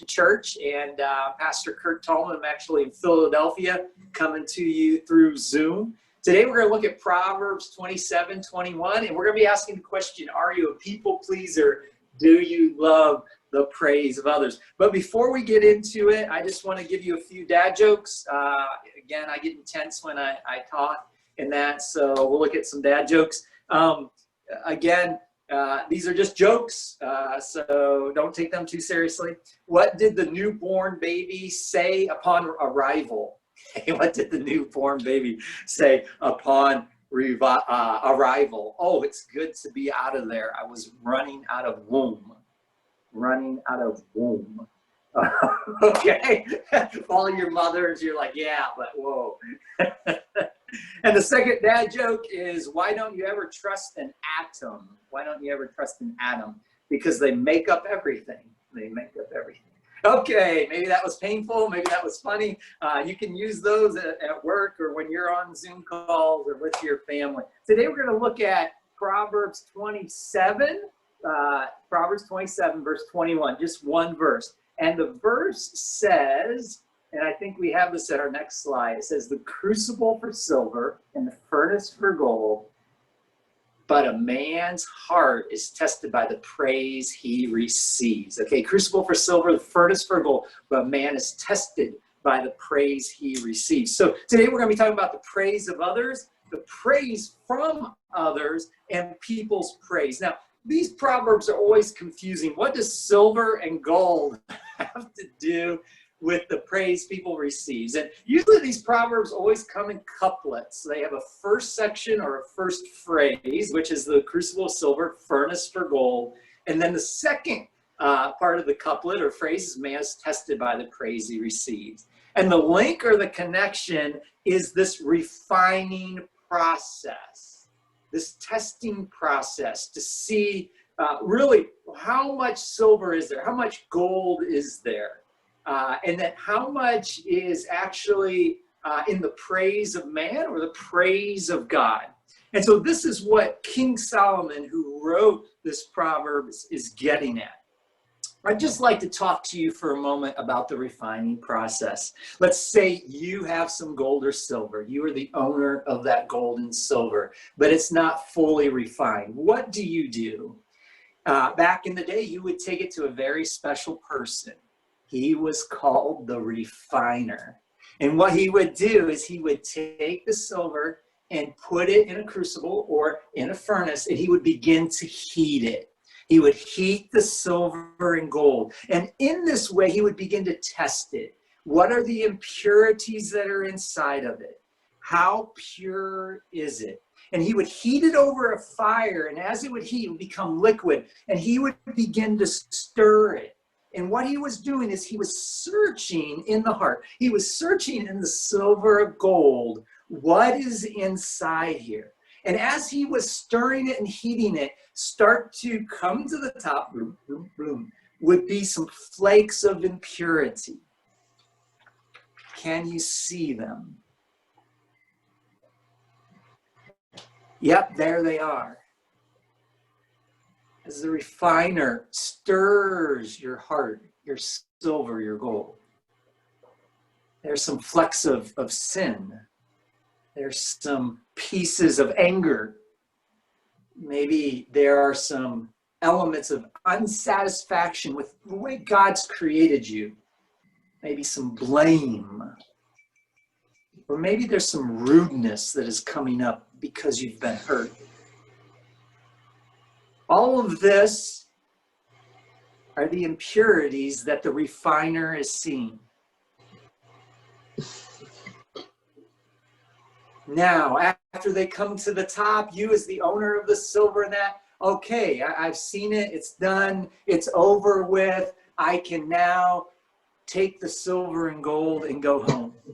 church, and Pastor Kirt Thallman. I'm actually in Philadelphia, coming to you through Zoom. Today we're going to look at Proverbs 27:21, and we're going to be asking the question, are you a people pleaser? Do you love the praise of others? But before we get into it, I just want to give you a few dad jokes. Again, I get intense when I talk in that, so we'll look at some dad jokes. These are just jokes, so don't take them too seriously. What did the newborn baby say upon arrival? What did the newborn baby say upon arrival? Oh, it's good to be out of there. I was running out of womb. Running out of womb. Okay. All your mothers, you're like, yeah, but whoa. And the second dad joke is, why don't you ever trust an atom? Why don't you ever trust an atom? Because they make up everything. They make up everything. Okay, maybe that was painful. Maybe that was funny. You can use those at work or when you're on Zoom calls or with your family. Today we're going to look at Proverbs 27. Proverbs 27, verse 21. Just one verse. And the verse says, and I think we have this at our next slide. It says, the crucible for silver and the furnace for gold, but a man's heart is tested by the praise he receives. Okay, crucible for silver, the furnace for gold, but a man is tested by the praise he receives. So today we're going to be talking about the praise of others, the praise from others, and people's praise. Now, these proverbs are always confusing. What does silver and gold have to do with the praise people receive? And usually these proverbs always come in couplets. They have a first section or a first phrase, which is the crucible of silver, furnace for gold. And then the second part of the couplet or phrase is, man is tested by the praise he receives. And the link or the connection is this refining process. This testing process to see really how much silver is there, how much gold is there, and then how much is actually in the praise of man or the praise of God. And so this is what King Solomon, who wrote this proverb, is getting at. I'd just like to talk to you for a moment about the refining process. Let's say you have some gold or silver. You are the owner of that gold and silver, but it's not fully refined. What do you do? Back in the day, you would take it to a very special person. He was called the refiner. And what he would do is he would take the silver and put it in a crucible or in a furnace, and he would begin to heat it. He would heat the silver and gold. And in this way, he would begin to test it. What are the impurities that are inside of it? How pure is it? And he would heat it over a fire. And as it would heat, it would become liquid. And he would begin to stir it. And what he was doing is he was searching in the heart. He was searching in the silver of gold. What is inside here? And as he was stirring it and heating it, start to come to the top, boom, boom, boom, would be some flakes of impurity. Can you see them? Yep, there they are. As the refiner stirs your heart, your silver, your gold, there's some flecks of sin. There's some pieces of anger. Maybe there are some elements of unsatisfaction with the way God's created you. Maybe some blame. Or maybe there's some rudeness that is coming up because you've been hurt. All of this are the impurities that the refiner is seeing. Now, after they come to the top, you as the owner of the silver and that, okay, I've seen it, it's done, it's over with. I can now take the silver and gold and go home.